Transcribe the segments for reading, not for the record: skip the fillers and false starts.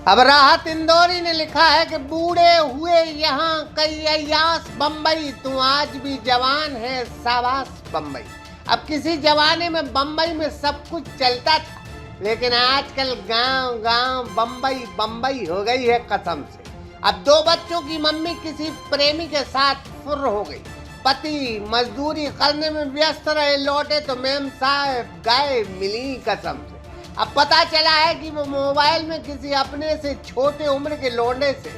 अब राहत इंदौरी ने लिखा है कि बूढ़े हुए यहाँ कई अय्यास बम्बई, तू आज भी जवान है शाबाश बम्बई। अब किसी जमाने में बम्बई में सब कुछ चलता था, लेकिन आजकल गांव गांव बम्बई बम्बई हो गई है कसम से। अब दो बच्चों की मम्मी किसी प्रेमी के साथ फुर्र हो गई। पति मजदूरी करने में व्यस्त रहे, लौटे तो मेम साहब गाय मिली कसम से। अब पता चला है कि वो मोबाइल में किसी अपने से छोटे उम्र के लौंडे से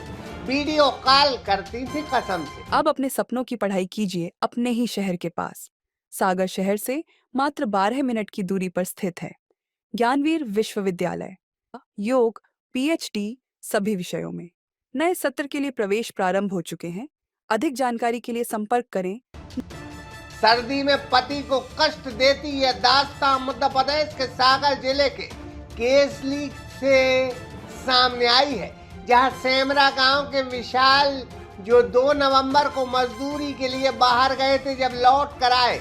वीडियो कॉल करती थी कसम से। अब अपने सपनों की पढ़ाई कीजिए अपने ही शहर के पास। सागर शहर से मात्र 12 मिनट की दूरी पर स्थित है ज्ञानवीर विश्वविद्यालय। योग, पीएचडी सभी विषयों में। नए सत्र के लिए प्रवेश प्रारंभ हो चुके हैं। अधिक जानकारी के लिए संपर्क करें। सर्दी में पति को कष्ट देती है दास्तां मध्य प्रदेश के सागर जिले के केसली से सामने आई है, जहां सेमरा गांव के विशाल जो 2 नवंबर को मजदूरी के लिए बाहर गए थे, जब लौट कर आए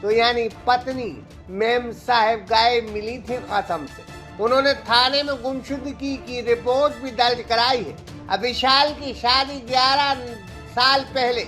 तो यानी पत्नी मेम साहब गाय मिली थी कसम से। उन्होंने थाने में गुमशुदगी की रिपोर्ट भी दर्ज कराई है। अब विशाल की शादी 11 साल पहले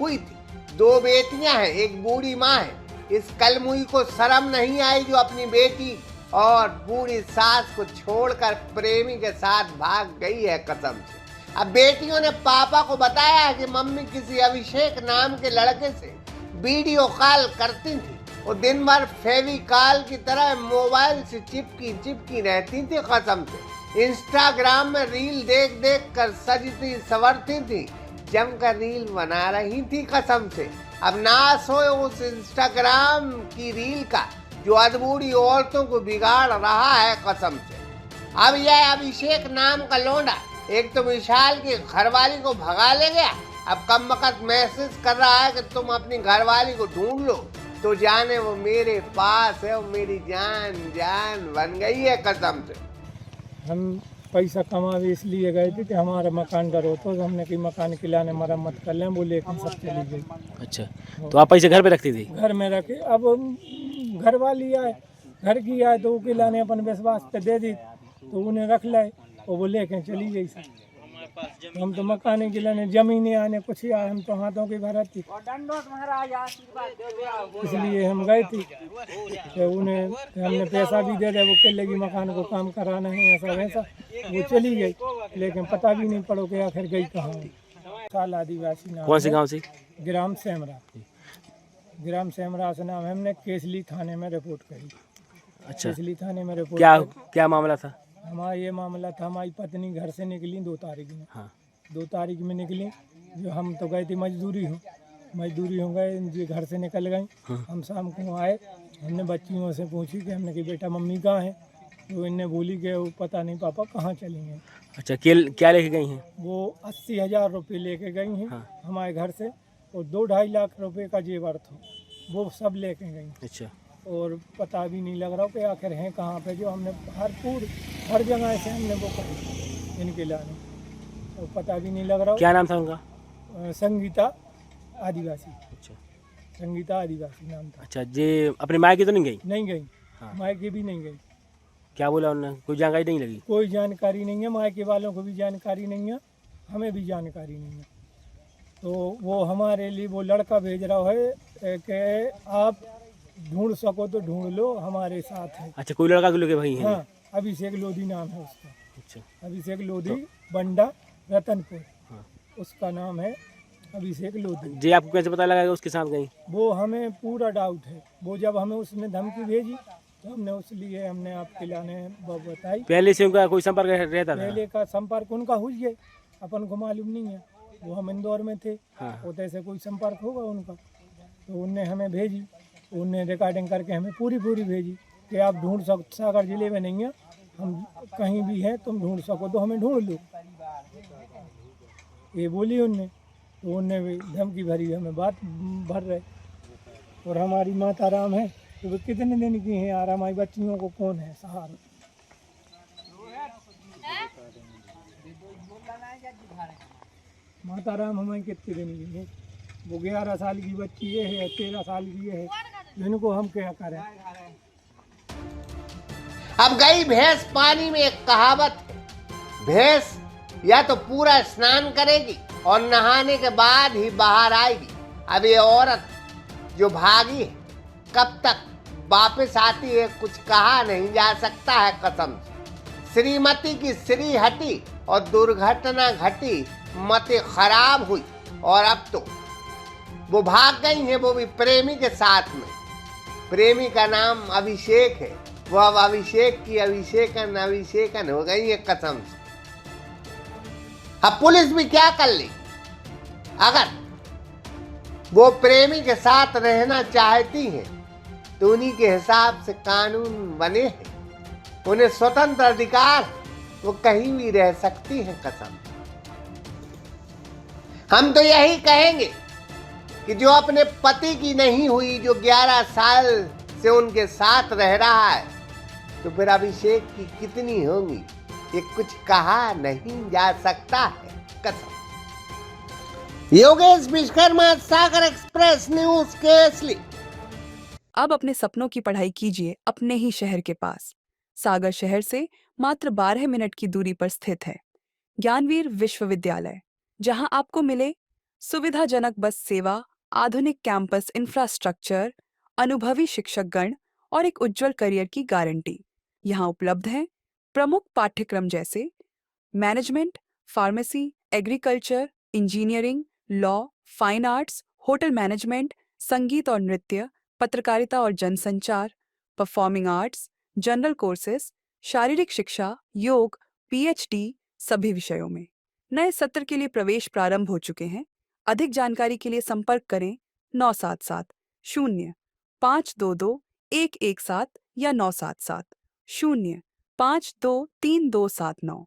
हुई थी। 2 बेटियां हैं, एक बूढ़ी माँ है। इस कलमुई को शर्म नहीं आई जो अपनी बेटी और बूढ़ी सास को छोड़कर प्रेमी के साथ भाग गई है कसम से। अब बेटियों ने पापा को बताया है कि मम्मी किसी अभिषेक नाम के लड़के से वीडियो कॉल करती थी। वो दिन भर फेविकॉल की तरह मोबाइल से चिपकी रहती थी कसम से। इंस्टाग्राम में रील देख देख कर सजती संवरती थी, जमकर रील बना रही थी कसम से। अब नाश हो उस इंस्टाग्राम की रील का जो अधबूढ़ी औरतों को बिगाड़ रहा है कसम से। अब यह अभिषेक नाम का लौंडा एक तो विशाल की घरवाली को भगा ले गया, अब कम वक्त मैसेज कर रहा है कि तुम अपनी घरवाली को ढूंढ लो, तो जाने वो मेरे पास है, वो मेरी जान जान बन गई है कसम से। हम पैसा कमा भी इसलिए गए थे कि हमारा मकान डर होता, तो हमने कि मकान किलाने मरम्मत कर लें, वो लेकर सब चली गई। अच्छा, तो आप पैसे घर पे रखती थी? घर में रखे। अब घर वाली आए, घर की आए तो वो किलाने अपन विश्वास पे दे दी, तो उन्हें रख लाए और वो लेके चली गई सब। हम तो मकान किलाने जमीनें आने कुछ आए, हम तो हाथों की भरत थी, इसलिए हम गए थे। तो उन्हें हमने पैसा भी दे दिया, वो कह लगी मकान को काम कराना है ऐसा वैसा, वो चली गई, लेकिन पता भी नहीं पड़ो कि आखिर गई कहाँ। साल आदिवासी नाम। कौन से गांव से? ग्राम सेमरा। ग्राम सेमरा से नाम है। हमने केसली थाने में रिपोर्ट करी। अच्छा, केसली थाने में रिपोर्ट क्या मामला था? हमारा ये मामला था, हमारी पत्नी घर से निकली 2 तारीख में। हाँ। 2 तारीख में निकली, जो हम तो गए थे मजदूरी हो गए, ये घर से निकल गई। हाँ। हम शाम को आए, हमने बच्चियों से पूछी कि हमने कि बेटा मम्मी कहाँ है, तो इन्हें बोली कि वो पता नहीं पापा कहाँ चली हैं। अच्छा, क्या लेके गई हैं? वो 80,000 रुपये लेके गई हैं। हाँ। हमारे घर से, और 2-2.5 लाख रुपए का जेवर था, वो सब लेके गई। अच्छा, और पता भी नहीं लग रहा कि आखिर हैं कहाँ पे, जो हमने हर जगह से हमने वो करी इनके लाने, तो पता भी नहीं लग रहा। क्या नाम था उनका? संगीता आदिवासी। अच्छा, संगीता आदिवासी नाम था। अच्छा, जे अपने मायके तो नहीं गई? नहीं गई। हाँ। मायके भी नहीं गई। क्या बोला उन्होंने? कोई जानकारी नहीं लगी? कोई जानकारी नहीं है, मायके वालों को भी जानकारी नहीं है, हमें भी जानकारी नहीं है। तो वो हमारे लिए वो लड़का भेज रहा है कि आप ढूंढ सको तो ढूंढ लो, हमारे साथ है। अच्छा, कोई लड़का को लेके भाई है? हाँ, अभिषेक लोधी नाम है उसका। अच्छा, अभिषेक लोधी, बंडा रतनपुर। हाँ। उसका नाम है अभिषेक लोधी। जी, आपको कैसे पता लगा कि उसके साथ गई? वो हमें पूरा डाउट है। वो जब हमें उसने धमकी भेजी तो हमने उसलिए हमने आपके लाने बताई। पहले से उनका कोई संपर्क रहता था? पहले का संपर्क उनका हुई है, अपन को मालूम नहीं है। वो हम इंदौर में थे। हाँ। तो ऐसे कोई संपर्क होगा उनका, तो उनने हमें भेजी, उनने रिकॉर्डिंग करके हमें पूरी भेजी कि आप ढूंढ सको, सागर जिले में नहीं है, हम कहीं भी हैं, तुम ढूंढ सको तो हमें ढूंढ लो, ये बोली उनने। तो उनने भी धमकी भरी हमें बात भर रहे। और हमारी माता राम है, तो वो कितने दिन की हैं यार, हमारी बच्चियों को कौन है सहारा। माता राम हमारी कितने दिन की है, वो 11 साल की बच्ची ये है, 13 साल की ये है, इनको हम क्या करें। अब गई भैंस पानी में, एक कहावत है, भैंस या तो पूरा स्नान करेगी और नहाने के बाद ही बाहर आएगी। अब ये औरत जो भागी है कब तक वापस आती है कुछ कहा नहीं जा सकता है कसम से। श्रीमती की श्री हटी और दुर्घटना घटी, मतें खराब हुई और अब तो वो भाग गई हैं, वो भी प्रेमी के साथ में। प्रेमी का नाम अभिषेक है, वो अब अभिषेक की अभिषेकन हो गई है कसम से। अब पुलिस भी क्या कर ली, अगर वो प्रेमी के साथ रहना चाहती हैं तो उन्हीं के हिसाब से कानून बने हैं, उन्हें स्वतंत्र अधिकार, वो कहीं भी रह सकती हैं कसम। हम तो यही कहेंगे कि जो अपने पति की नहीं हुई, जो 11 साल से उनके साथ रह रहा है, तो फिर अभिषेक की कितनी होंगी ये कुछ कहा नहीं जा सकता है कसम। योगेश विश्वकर्मा, सागर एक्सप्रेस न्यूज, केसली। अब अपने सपनों की पढ़ाई कीजिए अपने ही शहर के पास। सागर शहर से मात्र 12 मिनट की दूरी पर स्थित है ज्ञानवीर विश्वविद्यालय, जहां आपको मिले सुविधाजनक बस सेवा, आधुनिक कैंपस इंफ्रास्ट्रक्चर, अनुभवी शिक्षकगण और एक उज्जवल करियर की गारंटी। यहाँ उपलब्ध हैं प्रमुख पाठ्यक्रम जैसे management, pharmacy, agriculture, engineering, law, fine arts, hotel management, संगीत और नृत्य, पत्रकारिता और जनसंचार, परफॉर्मिंग आर्ट्स, जनरल कोर्सेज, शारीरिक शिक्षा, योग, पीएचडी सभी विषयों में। नए सत्र के लिए प्रवेश प्रारंभ हो चुके हैं। अधिक जानकारी के लिए संपर्क करें 977 0 522 117 या 977 0 523 279।